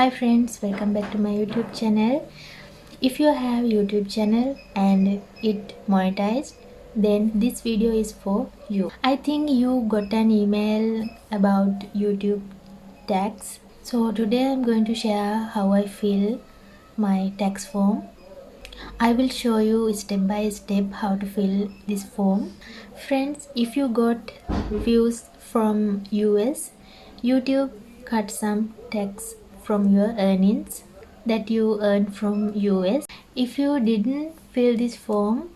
Hi friends, welcome back to my YouTube channel. If you have YouTube channel and it monetized, then this video is for you. I think you got an email about YouTube tax. So today I'm going to share how I fill my tax form. I will show you step by step how to fill this form. Friends, if you got views from US, YouTube cut some tax from your earnings that you earn from US. If you didn't fill this form,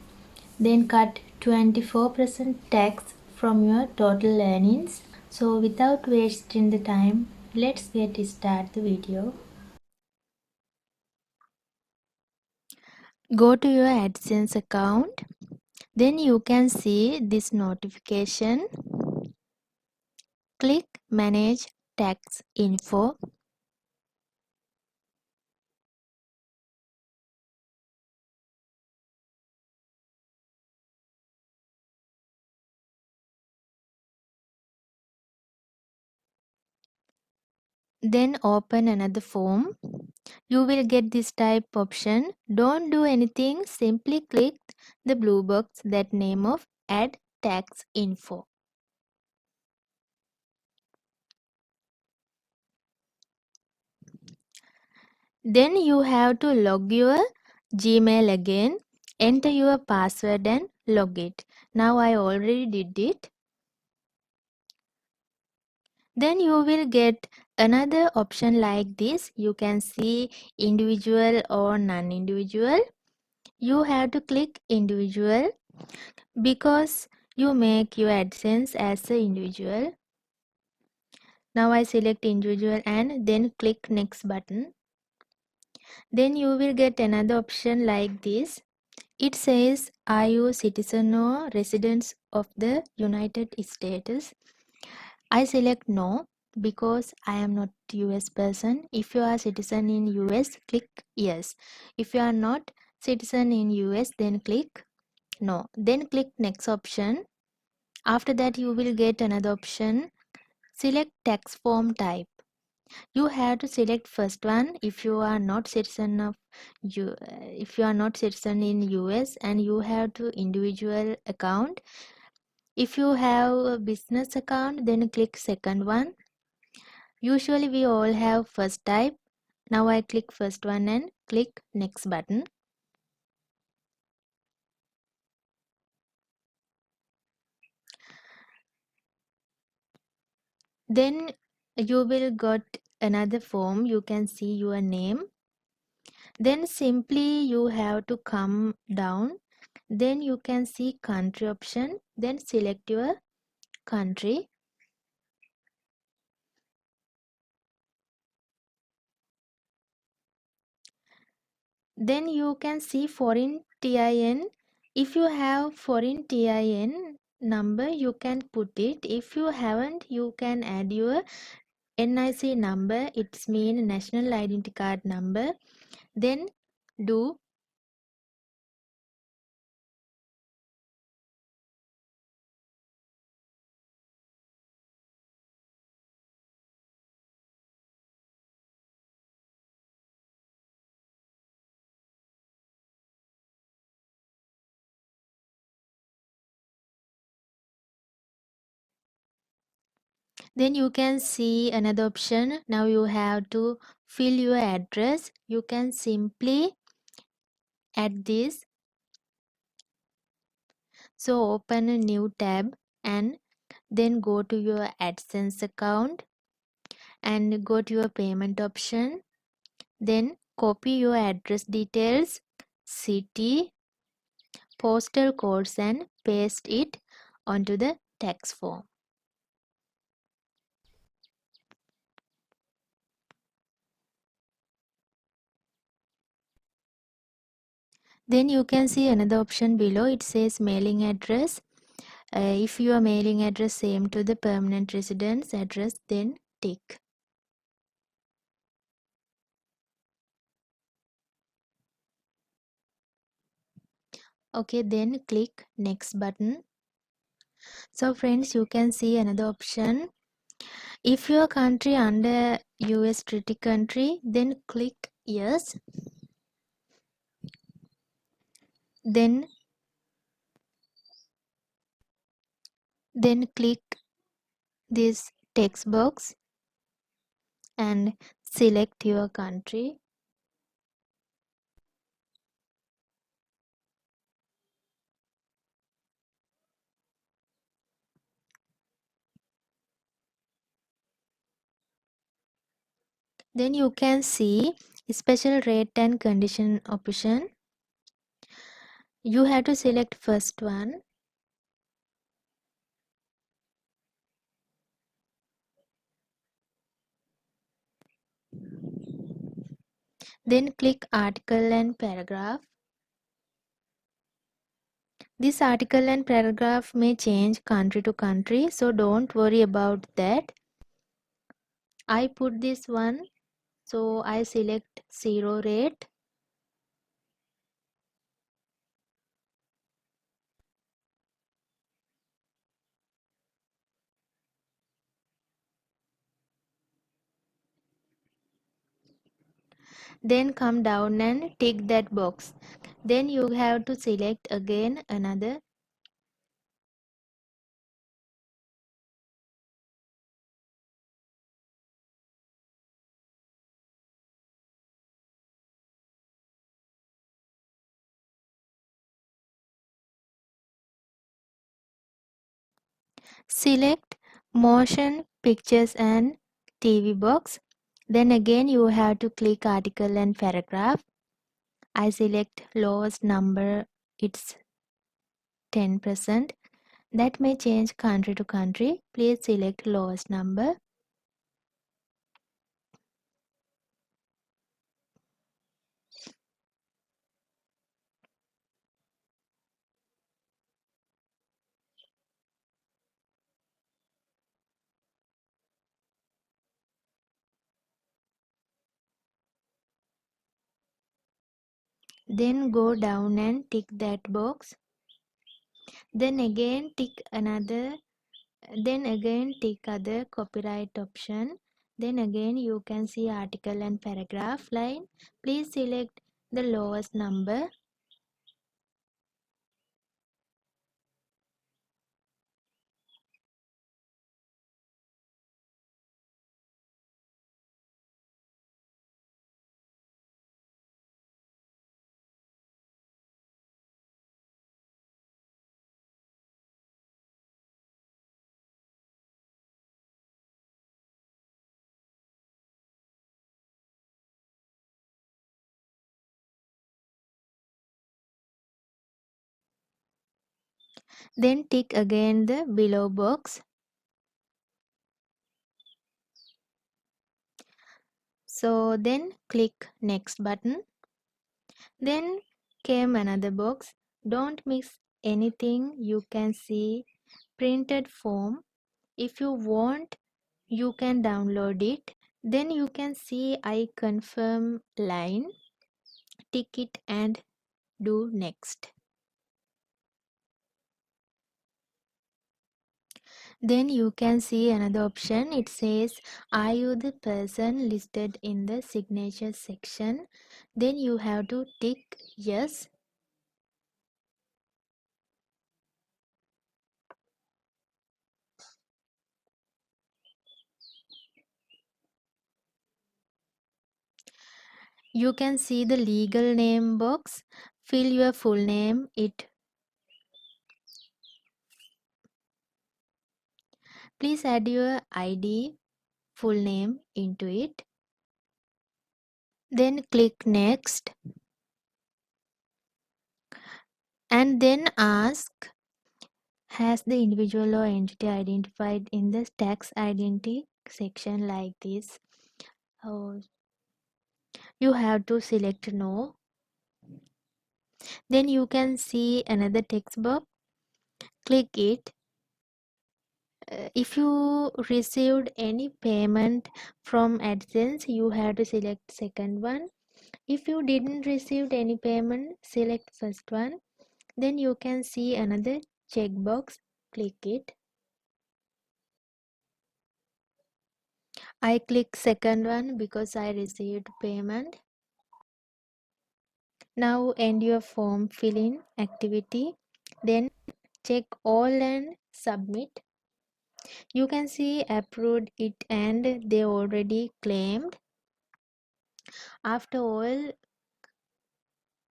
then cut 24% tax from your total earnings. So without wasting the time, let's get start the video. Go to your Adsense account. Then you can see this notification. Click Manage Tax Info. Then open another form. You will get this type option. Don't do anything. Simply click the blue box that name of Add Tax Info. Then you have to log your Gmail again. Enter your password and log it. Now I already did it. Then you will get another option like this. You can see individual or non-individual. You have to click individual because you make your AdSense as an individual. Now I select individual and then click next button. Then you will get another option like this. It says, are you citizen or residents of the United States? I select no because I am not US person. If you are citizen in US, click yes. If you are not citizen in US, then click no. Then click next option. After that you will get another option. Select tax form type. You have to select first one if you are not citizen of if you are not citizen in US and you have to individual account. If you have a business account, then click second one. Usually we all have first type. Now I click first one and click next button. Then you will got another form. You can see your name. Then simply you have to come down. Then you can see country option. Then select your country. Then you can see foreign TIN. If you have foreign TIN number, you can put it. If you haven't, you can add your NIC number. It's mean national identity card number. Then do. Then you can see another option. Now you have to fill your address. You can simply add this. So open a new tab and then go to your AdSense account and go to your payment option. Then copy your address details, city, postal codes and paste it onto the tax form. Then you can see another option below. It says mailing address. If your mailing address same to the permanent residence address, then tick. Okay, then click next button. So friends, you can see another option. If your country under US treaty country, then click yes. Then click this text box and select your country. Then you can see special rate and condition option. You have to select first one. Then click article and paragraph. This article and paragraph may change country to country, so don't worry about that. I put this one, so I select 0 rate. Then come down and tick that box. Then you have to select again another. Select motion, pictures and TV box. Then again you have to click article and paragraph. I select lowest number, it's 10%. That may change country to country. Please select lowest number. Then go down and tick that box. Then again tick another. Then again tick other copyright option. Then again you can see article and paragraph line. Please select the lowest number. Then tick again the below box. So then click next button. Then came another box. Don't mix anything. You can see printed form. If you want, you can download it. Then you can see I confirm line. Tick it and do next. Then you can see another option. It says, are you the person listed in the signature section? Then you have to tick yes. You can see the legal name box. Fill your full name. Please add your ID full name into it. Then click next. And then ask, has the individual or entity identified in the tax identity section like this? Oh, you have to select no. Then you can see another text box. Click it. If you received any payment from Adsense, you have to select second one. If you didn't receive any payment, select first one. Then you can see another checkbox. Click it. I click second one because I received payment. Now end your form fill-in activity. Then check all and submit. You can see approved it and they already claimed. After all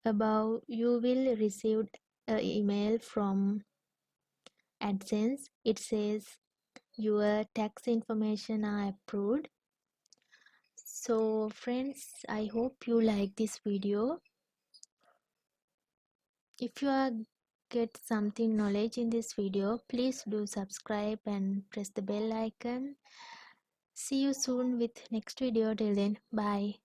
above, you will receive an email from Adsense. It says your tax information are approved. So friends, I hope you like this video. If you are get something knowledge in this video, please do subscribe and press the bell icon. See you soon with next video. Till then, bye.